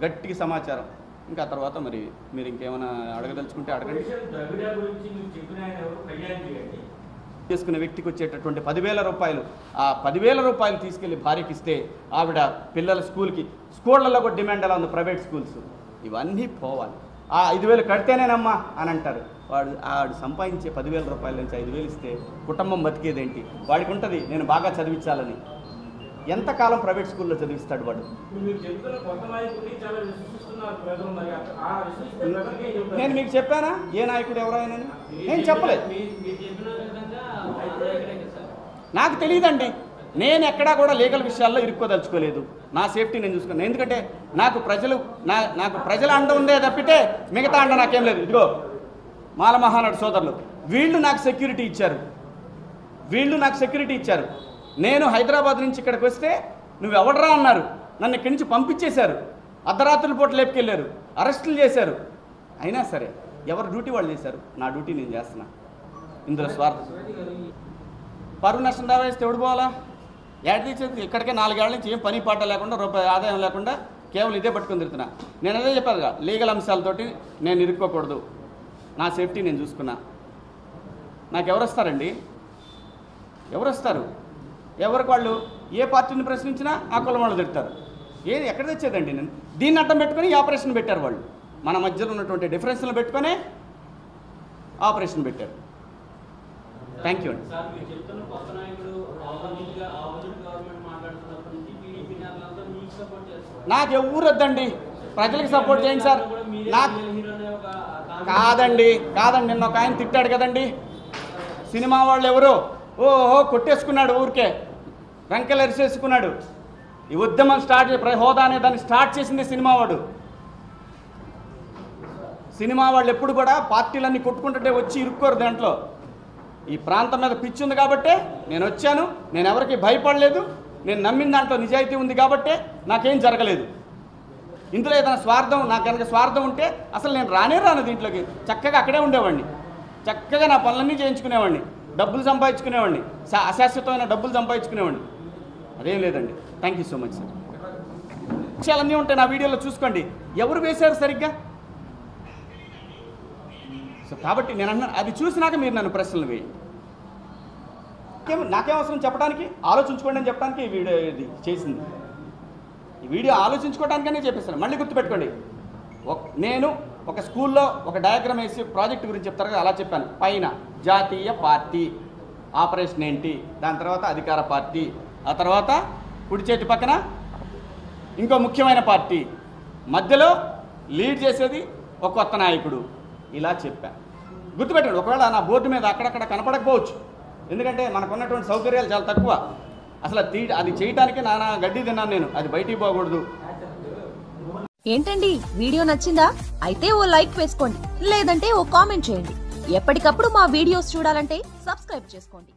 గట్టిగా సమాచారం. ఇంకా తర్వాత మరి మీరు ఇంకేమైనా అడగదలుచుకుంటే అడగండి. చేసుకునే వ్యక్తికి వచ్చేటటువంటి 10,000 రూపాయలు, ఆ 10,000 రూపాయలు తీసుకెళ్లి భార్యకి ఇస్తే ఆవిడ పిల్లల స్కూళ్ళల్లో కూడా డిమాండ్ ఎలా ఉంది, ప్రైవేట్ స్కూల్స్ ఇవన్నీ పోవాలి. ఆ 5,000 కడితేనేనమ్మా అని అంటారు. వాడు సంపాదించే 10,000 రూపాయల నుంచి 5,000 ఇస్తే కుటుంబం బతికేదేంటి? వాడికి ఉంటుంది నేను బాగా చదివించాలని. ఎంతకాలం ప్రైవేట్ స్కూల్లో చదివిస్తాడు వాడు? నేను మీకు చెప్పానా ఏ నాయకుడు ఎవరైనా? నేను చెప్పలేదు, నాకు తెలియదండి. నేను ఎక్కడా కూడా లీగల్ విషయాల్లో ఇరుక్కోదలుచుకోలేదు. నా సేఫ్టీ నేను చూసుకున్నాను. ఎందుకంటే నాకు ప్రజల అండ ఉందే తప్పితే మిగతా అండ నాకేం లేదు. ఇదిగో మాల మహానాడు సోదరులు వీళ్ళు నాకు సెక్యూరిటీ ఇచ్చారు. నేను హైదరాబాద్ నుంచి ఇక్కడికి వస్తే నువ్వు ఎవడరా అన్నారు. నన్ను ఇక్కడి నుంచి పంపించేశారు. అర్ధరాత్రుల పూట లేపుకెళ్ళారు, అరెస్టులు చేశారు. అయినా సరే ఎవరు డ్యూటీ వాళ్ళు చేశారు, నా డ్యూటీ నేను చేస్తున్నా. ఇందులో స్వార్థం. పరువు నష్టం దావా వేస్తే ఎవడు పోవాలా? ఇక్కడికే 4 ఏళ్ల నుంచి ఏం పని పాట లేకుండా, రూపాయి ఆదాయం లేకుండా కేవలం ఇదే పట్టుకుని తిరుగుతున్నా. నేను అదే చెప్పానుగా, లీగల్ అంశాలతోటి నేను ఇరుక్కోకూడదు. నా సేఫ్టీ నేను చూసుకున్నా. నాకు ఎవరు వస్తారండి? ఎవరు వస్తారు? ఎవరికి వాళ్ళు ఏ పార్టీని ప్రశ్నించినా ఆ కులం వాళ్ళు తిడతారు. ఎక్కడ తెచ్చేదండి? నేను దీన్ని అడ్డం పెట్టుకొని ఈ ఆపరేషన్ పెట్టారు వాళ్ళు. మన మధ్యలో ఉన్నటువంటి డిఫరెన్స్లు పెట్టుకొని ఆపరేషన్ పెట్టారు. థ్యాంక్ యూ అండి. నాకు ఎవరు వద్దండి, ప్రజలకు సపోర్ట్ చేయండి సార్. నాకు కాదండి. నిన్న ఒక ఆయన తిట్టాడు కదండి, సినిమా వాళ్ళు ఎవరు ఓహో కొట్టేసుకున్నాడు, ఊరికే రంకెలు ఎరిసేసుకున్నాడు. ఈ ఉద్యమం హోదా అనే దాన్ని స్టార్ట్ చేసింది సినిమా వాడు. సినిమా వాళ్ళు ఎప్పుడు కూడా పార్టీలన్నీ కొట్టుకుంటుంటే వచ్చి ఇరుక్కోరు దాంట్లో. ఈ ప్రాంతం మీద పిచ్చి ఉంది కాబట్టే నేను వచ్చాను. నేను ఎవరికి భయపడలేదు. నేను నమ్మిన దాంట్లో నిజాయితీ ఉంది కాబట్టే నాకేం జరగలేదు. ఇందులో ఏదైనా స్వార్థం, నాకు కనుక స్వార్థం ఉంటే అసలు నేను రాను దీంట్లోకి. చక్కగా అక్కడే ఉండేవాడిని, చక్కగా నా పనులన్నీ చేయించుకునేవాడిని, డబ్బులు సంపాదించుకునేవాడిని, అశాశ్వతమైన డబ్బులు సంపాదించుకునేవాడిని. అదేం లేదండి. Thank you so much sir. విషయాలన్నీ ఉంటాయి నా వీడియోలో చూసుకోండి. ఎవరు వేశారు సరిగ్గా? సో కాబట్టి నేను అన్నాను, అది చూసినాక మీరు నన్ను ప్రశ్నలు వేయండి. నాకేం అవసరం చెప్పడానికి? ఆలోచించుకోండి అని చెప్పడానికి ఈ వీడియో ఇది చేసింది. ఈ వీడియో ఆలోచించుకోవడానికనే చెప్పేస్తాను. మళ్ళీ గుర్తుపెట్టుకోండి, నేను ఒక స్కూల్లో ఒక డయాగ్రామ్ వేసి ప్రాజెక్ట్ గురించి చెప్తారు కదా, అలా చెప్పాను. పైన జాతీయ పార్టీ ఆపరేషన్ ఏంటి, దాని తర్వాత అధికార పార్టీ, ఆ తర్వాత కుడి చేతి పక్కన ఇంకో ముఖ్యమైన పార్టీ, మధ్యలో లీడ్ చేసేది ఒక కొత్త నాయకుడు. ఇలా చెప్పాను. గుర్తుపెట్టండి. ఒకవేళ నా బోర్డు మీద అక్కడక్కడ కనపడకపోవచ్చు, ఎందుకంటే మనకున్నటువంటి సౌకర్యాలు చాలా తక్కువ. అసలు అది చేయడానికి నానా గడ్డి తిన్నాను నేను. అది బయటికి పోకూడదు. ఏంటండి వీడియో నచ్చిందా? అయితే ఓ లైక్ వేసుకోండి, లేదంటే ఓ కామెంట్ చేయండి. ఎప్పటికప్పుడు మా వీడియోస్ చూడాలంటే సబ్స్క్రైబ్ చేసుకోండి.